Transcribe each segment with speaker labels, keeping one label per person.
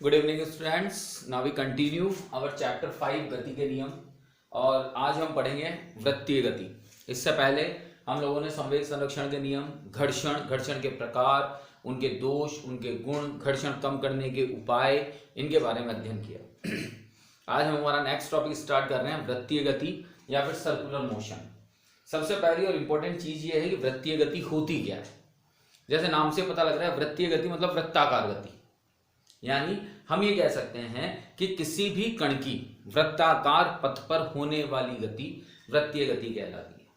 Speaker 1: Good evening students. Now we continue our chapter 5 गति के नियम। और आज हम पढ़ेंगे वृत्तीय गति। इससे पहले हम लोगों ने संवेग संरक्षण के नियम, घर्षण के प्रकार, उनके दोष, उनके गुण, घर्षण कम करने के उपाय, इनके बारे में अध्ययन किया। आज हम हमारा नेक्स्ट टॉपिक स्टार्ट कर रहे हैं वृत्तीय गति या फिर सर्कुलर मोशन। सबसे पहली और इंपॉर्टेंट चीज ये है कि वृत्तीय गति होती क्या है। जैसे नाम से पता लग रहा है, वृत्तीय गति मतलब वृत्ताकार गति, यानी हम ये कह सकते हैं कि किसी भी कण की वृत्ताकार पथ पर होने वाली गति वृत्तीय गति कहलाती है।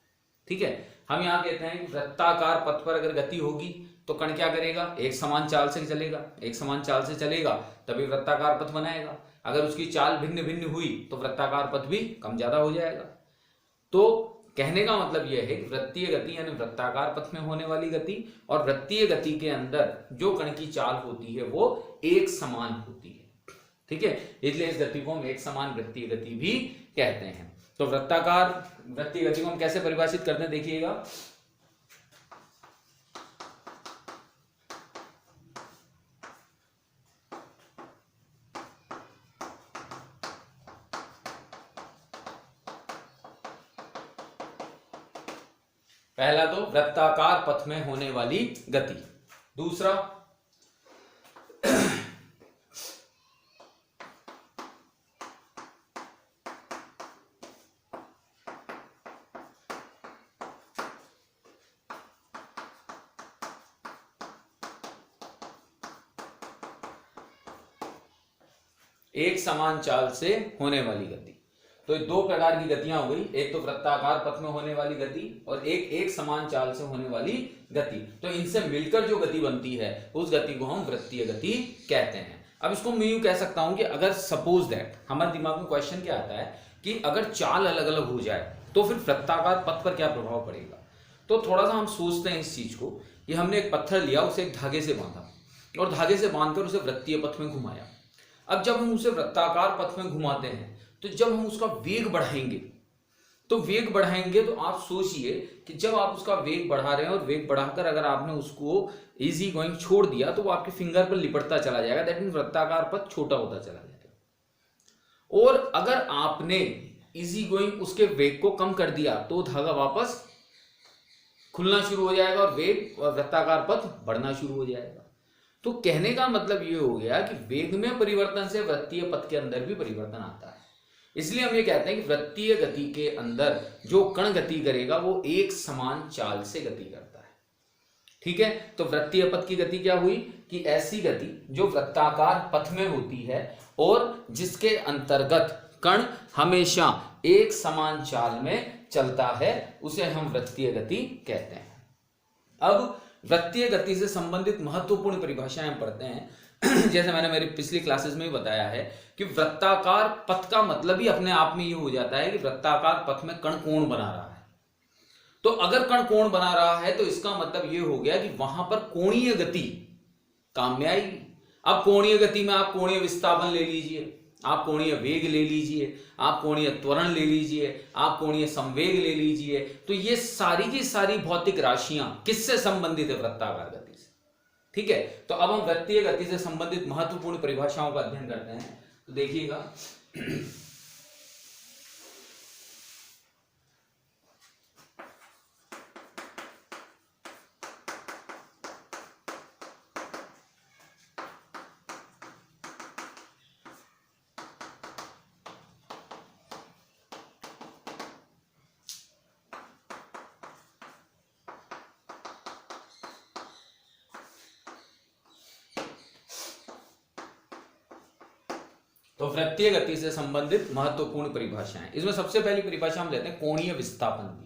Speaker 1: ठीक है, हम यहाँ कहते हैं कि वृत्ताकार पथ पर अगर गति होगी तो कण क्या करेगा, एक समान चाल से चलेगा। एक समान चाल से चलेगा तभी वृत्ताकार पथ बनाएगा। अगर उसकी चाल भिन्न भिन्न हुई तो वृत्ताकार पथ भी कम ज्यादा हो जाएगा। तो कहने का मतलब यह है कि वृत्तीय गति यानी वृत्ताकार पथ में होने वाली गति, और वृत्तीय गति के अंदर जो कण की चाल होती है वो एक समान होती है। ठीक है, इसलिए इस गति को हम एक समान वृत्तीय गति भी कहते हैं। तो वृत्ताकार वृत्तीय गति को हम कैसे परिभाषित करते हैं, देखिएगा। पहला तो वृत्ताकार पथ में होने वाली गति। दूसरा एक समान चाल से होने वाली गति। तो ये दो प्रकार की गतियां हो गई, एक तो वृत्ताकार पथ में होने वाली गति और एक समान चाल से होने वाली गति। तो इनसे मिलकर जो गति बनती है उस गति को हम वृत्तीय गति कहते हैं। अब इसको मैं यूं कह सकता हूं कि अगर सपोज दैट हमारे दिमाग में क्वेश्चन क्या आता है कि अगर चाल अलग अलग हो जाए तो फिर वृत्ताकार पथ पर क्या प्रभाव पड़ेगा। तो थोड़ा सा हम सोचते हैं इस चीज को कि हमने एक पत्थर लिया, उसे एक धागे से बांधा और धागे से बांधकर उसे वृत्तीय पथ में घुमाया। अब जब हम उसे वृत्ताकार पथ में घुमाते हैं तो जब हम उसका वेग बढ़ाएंगे तो आप सोचिए कि जब आप उसका वेग बढ़ा रहे हैं और वेग बढ़ाकर अगर आपने उसको इजी गोइंग छोड़ दिया तो वो आपके फिंगर पर लिपटता चला जाएगा। दैट मीन वृत्ताकार पथ छोटा होता चला जाएगा। और अगर आपने इजी गोइंग उसके वेग को कम कर दिया तो धागा वापस खुलना शुरू हो जाएगा और वेग और वृत्ताकार पथ बढ़ना शुरू हो जाएगा। तो कहने का मतलब ये हो गया कि वेग में परिवर्तन से वृत्तीय पथ के अंदर भी परिवर्तन आता है। इसलिए हम ये कहते हैं कि वृत्तीय गति के अंदर जो कण गति करेगा वो एक समान चाल से गति करता है। ठीक है, तो वृत्तीय पथ की गति क्या हुई कि ऐसी गति जो वृत्ताकार पथ में होती है और जिसके अंतर्गत कण हमेशा एक समान चाल में चलता है, उसे हम वृत्तीय गति कहते हैं। अब वृत्तीय गति से संबंधित महत्वपूर्ण परिभाषाएं हम पढ़ते हैं। जैसे मैंने मेरी पिछली क्लासेस में भी बताया है कि वृत्ताकार पथ का मतलब ही अपने आप में ये हो जाता है कि वृत्ताकार पथ में कण कोण बना रहा है। तो अगर कण कोण बना रहा है तो इसका मतलब ये हो गया कि वहां पर कोणीय गति काम में आएगी। अब कोणीय गति में आप कोणीय विस्थापन ले लीजिए, आप कोणीय वेग ले लीजिए, आप कोणीय त्वरण ले लीजिए, आप कोणीय संवेग ले लीजिए, तो ये सारी की सारी भौतिक राशियां किससे संबंधित है, वृत्ताकार गति से। ठीक है, तो अब हम वृत्तीय गति से संबंधित महत्वपूर्ण परिभाषाओं का अध्ययन करते हैं। तो देखिएगा, तो वृत्तीय गति से संबंधित महत्वपूर्ण परिभाषाएं, इसमें सबसे पहली परिभाषा हम लेते हैं कोणीय विस्थापन की।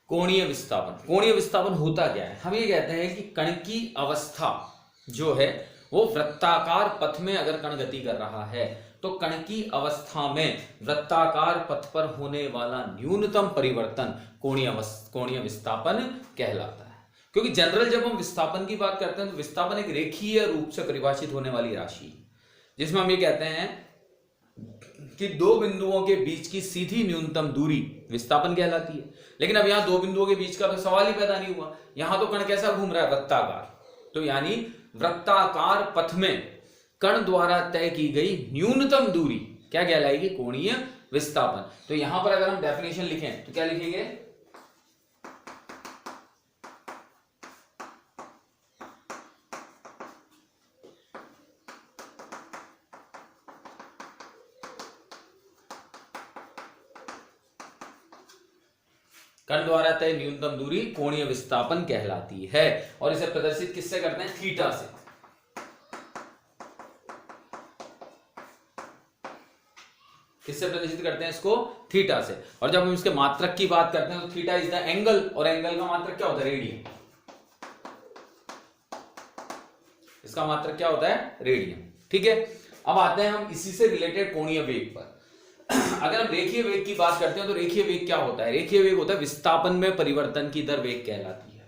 Speaker 1: कोणीय विस्थापन होता क्या है, हम ये कहते हैं कि कण की अवस्था जो है वो वृत्ताकार पथ में अगर कण गति कर रहा है तो कण की अवस्था में वृत्ताकार पथ पर होने वाला न्यूनतम परिवर्तन कोणीय विस्थापन कहलाता है। क्योंकि जनरल जब हम विस्थापन की बात करते हैं तो विस्थापन एक रेखीय रूप से परिभाषित होने वाली राशि, जिसमें हम ये कहते हैं कि दो बिंदुओं के बीच की सीधी न्यूनतम दूरी विस्थापन कहलाती है। लेकिन अब यहां दो बिंदुओं के बीच का तो सवाल ही पैदा नहीं हुआ, यहां तो कण कैसा घूम रहा है, वृत्ताकार। तो यानी वृत्ताकार पथ में कण द्वारा तय की गई न्यूनतम दूरी क्या कहलाएगी, कोणीय विस्थापन। तो यहां पर अगर हम डेफिनेशन लिखें तो क्या लिखेंगे, कण द्वारा तय न्यूनतम दूरी कोणीय विस्थापन कहलाती है। और इसे प्रदर्शित किससे करते हैं, थीटा से। किससे प्रदर्शित करते हैं इसको, थीटा से। और जब हम इसके मात्रक की बात करते हैं तो थीटा इज द एंगल, और एंगल का मात्रक क्या होता है, रेडियन। इसका मात्रक क्या होता है, रेडियन। ठीक है, अब आते हैं हम इसी से रिलेटेड कोणीय वेग पर। अगर हम रेखीय वेग की बात करते हैं तो रेखीय वेग क्या होता है, रेखीय वेग होता है विस्थापन में परिवर्तन की दर वेग कहलाती है।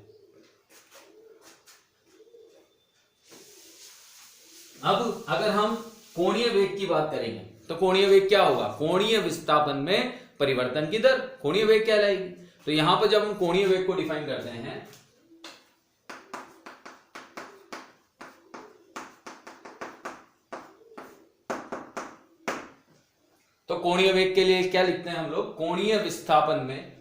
Speaker 1: अब अगर हम कोणीय वेग की बात करेंगे तो कोणीय वेग क्या होगा, कोणीय विस्थापन में परिवर्तन की दर कोणीय वेग कहलाएगी। तो यहां पर जब हम कोणीय वेग को डिफाइन करते हैं तो कोणीय वेग के लिए क्या लिखते हैं हम लोग, कोणीय विस्थापन में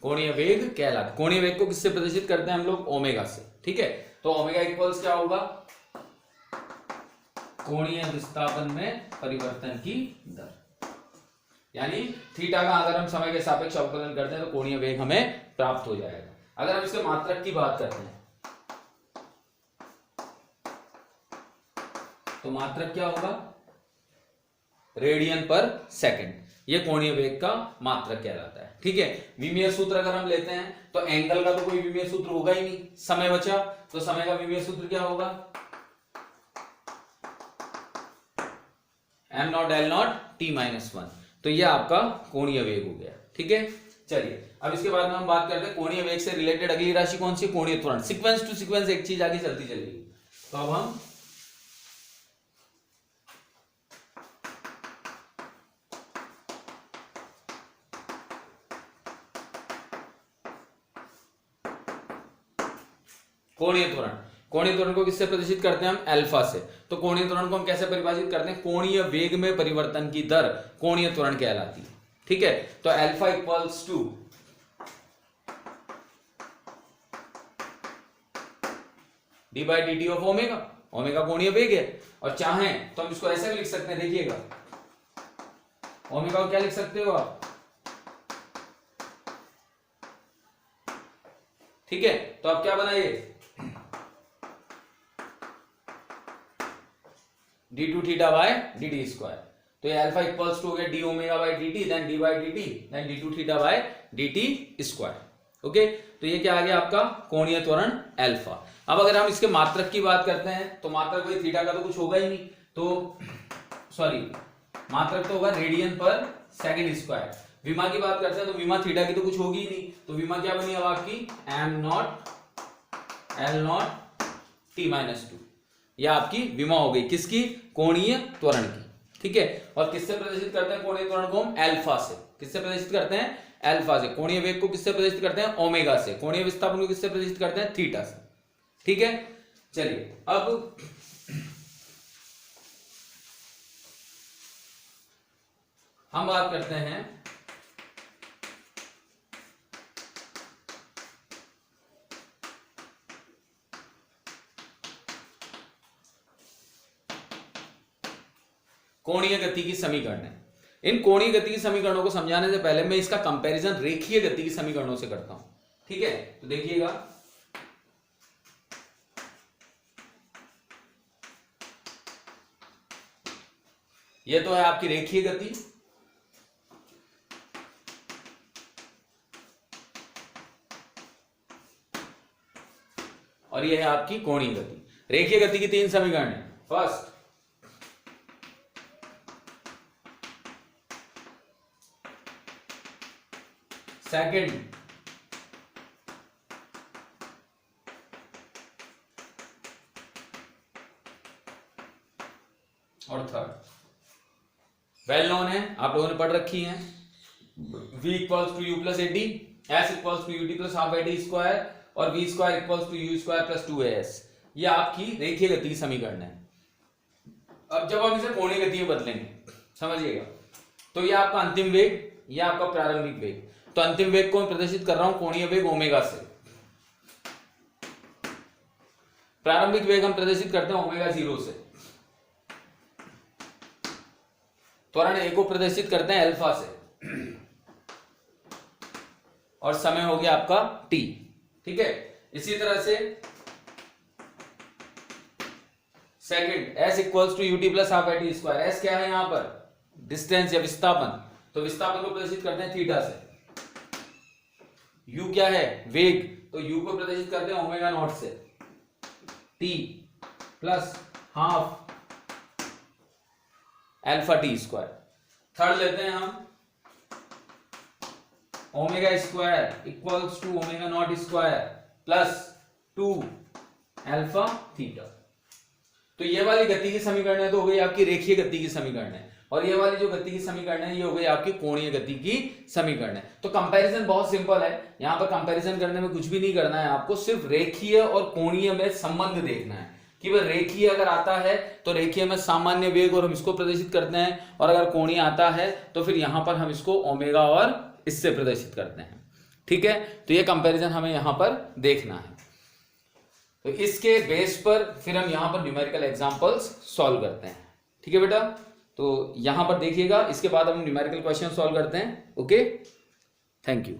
Speaker 1: कोणीय वेग कहलाता है। कोणीय वेग को किससे प्रदर्शित करते हैं हम लोग, ओमेगा से। ठीक है, तो ओमेगा इक्वल्स क्या होगा, कोणीय विस्थापन में परिवर्तन की दर। यानी थीटा का अगर हम समय के सापेक्ष अवकलन करते हैं तो कोणीय वेग हमें प्राप्त हो जाएगा। अगर हम इसके मात्रक की बात करते हैं तो मात्रक क्या होगा, रेडियन पर सेकंड। ये कोणीय वेग का मात्रक कहलाता है। ठीक है, विमीय सूत्र अगर हम लेते हैं तो एंगल का तो कोई विमीय सूत्र होगा ही नहीं, समय बचा तो समय का विमीय सूत्र क्या होगा, m not l not t minus 1। तो ये आपका कोणीय वेग हो गया। ठीक है, चलिए अब इसके बाद में हम बात करते हैं कोणीय वेग से रिलेटेड अगली राशि कौन सी, कोणीय त्वरण। सीक्वेंस टू सीक्वेंस एक चीज आगे चलती चलेगी। तो अब हम कोणीय त्वरण, कोणीय त्वरण को किससे प्रदर्शित करते हैं हम, अल्फा से। तो कोणीय त्वरण को हम कैसे परिभाषित करते हैं, कोणीय वेग में परिवर्तन की दर कोणीय त्वरण कहलाती है। ठीक है, तो alpha equals to d by d t of omega. Omega कोणीय वेग है, और चाहें तो हम इसको ऐसे भी लिख सकते हैं, देखिएगा ओमेगा को क्या लिख सकते हो आप, ठीक है। तो आप क्या बनाइए, d two theta by d t square. तो ये अल्फा इक्वल्स टू हो गया d omega by d t, then d by d t, then d two theta by d t square. Okay, तो ये क्या आ गया आपका कोणीय त्वरण अल्फा। अब अगर हम इसके मात्रक की बात करते हैं तो मात्रक कोई थीटा का तो कुछ होगा ही नहीं, तो सॉरी मात्रक तो होगा रेडियन पर सेकंड स्क्वायर। विमा की बात करते हैं तो विमा थीटा की तो कुछ होगी ही नहीं, तो विमा क्या बनी अब आपकी, m not l not t minus 2। यह आपकी विमा हो गई, किसकी, कोणीय त्वरण की। ठीक है, और किससे प्रदर्शित करते हैं कोणीय त्वरण को हम, अल्फा से। किससे प्रदर्शित करते हैं, अल्फा से। कोणीय वेग को किससे प्रदर्शित करते हैं, ओमेगा से। कोणीय विस्थापन को किससे प्रदर्शित करते हैं, थीटा से। ठीक है, चलिए अब हम बात करते हैं कोणीय गति की समीकरण। इन कोणीय गति की समीकरणों को समझाने से पहले मैं इसका कंपैरिजन रेखीय गति की समीकरणों से करता हूं। ठीक है, तो देखिएगा ये तो है आपकी रेखीय गति, और ये है आपकी कोणीय गति। रेखीय गति की 3 समीकरण है। फर्स्ट, सेकंड, और थर्ड। वेल नोन है, आप लोगों ने पढ़ रखी है। v equals to u plus a t, s equals to u t plus half a t square, और v square equals to u square plus 2as। ये आपकी रेखीय गति की समीकरण है। अब जब हम इसे कोणीय गति में बदलेंगे, समझिएगा, तो ये आपका अंतिम वेग, ये आपका प्रारंभिक वेग। तो अंतिम वेग को मैं प्रदर्शित कर रहा हूं कोणीय वेग ओमेगा से। प्रारंभिक वेग हम प्रदर्शित करते हैं ओमेगा 0 से। त्वरण ए को प्रदर्शित करते हैं अल्फा से, और समय हो गया आपका t। ठीक है, इसी तरह से second, s equals to u t plus half a t square. s क्या है यहां पर? डिस्टेंस या विस्थापन, तो विस्थापन को प्रदर्शित करते हैं थीटा से। u क्या है? वेग, तो u को प्रदर्शित करते हैं ओमेगा नॉट से। t plus half alpha t square. Third लेते हैं हम, omega square equals to omega naught square plus 2 alpha theta. तो ये वाली गति की समीकरण है तो हो गई आपकी रेखीय गति की समीकरण है, और ये वाली जो गति की समीकरण है ये हो गई आपकी कोणीय गति की समीकरण है। तो कंपैरिजन बहुत सिंपल है, यहां पर कंपैरिजन करने में कुछ भी नहीं करना है आपको, सिर्फ रेखीय और कोणीय में संबंध देखना है कि वह रेखीय अगर आता है तो रेखीय में सामान्य वेग और हम इसको प्रदर्शित करते हैं, और अगर कोणीय आता है तो फिर यहां पर हम इसको ओमेगा और इससे प्रदर्शित करते हैं। ठीक है, तो ये कंपैरिजन हमें यहां पर देखना है। तो इसके बेस पर फिर हम यहां पर न्यूमेरिकल एग्जांपल्स सॉल्व करते हैं। ठीक है बेटा, तो यहां पर देखिएगा, इसके बाद हम न्यूमेरिकल क्वेश्चन सॉल्व करते हैं। Okay, thank you.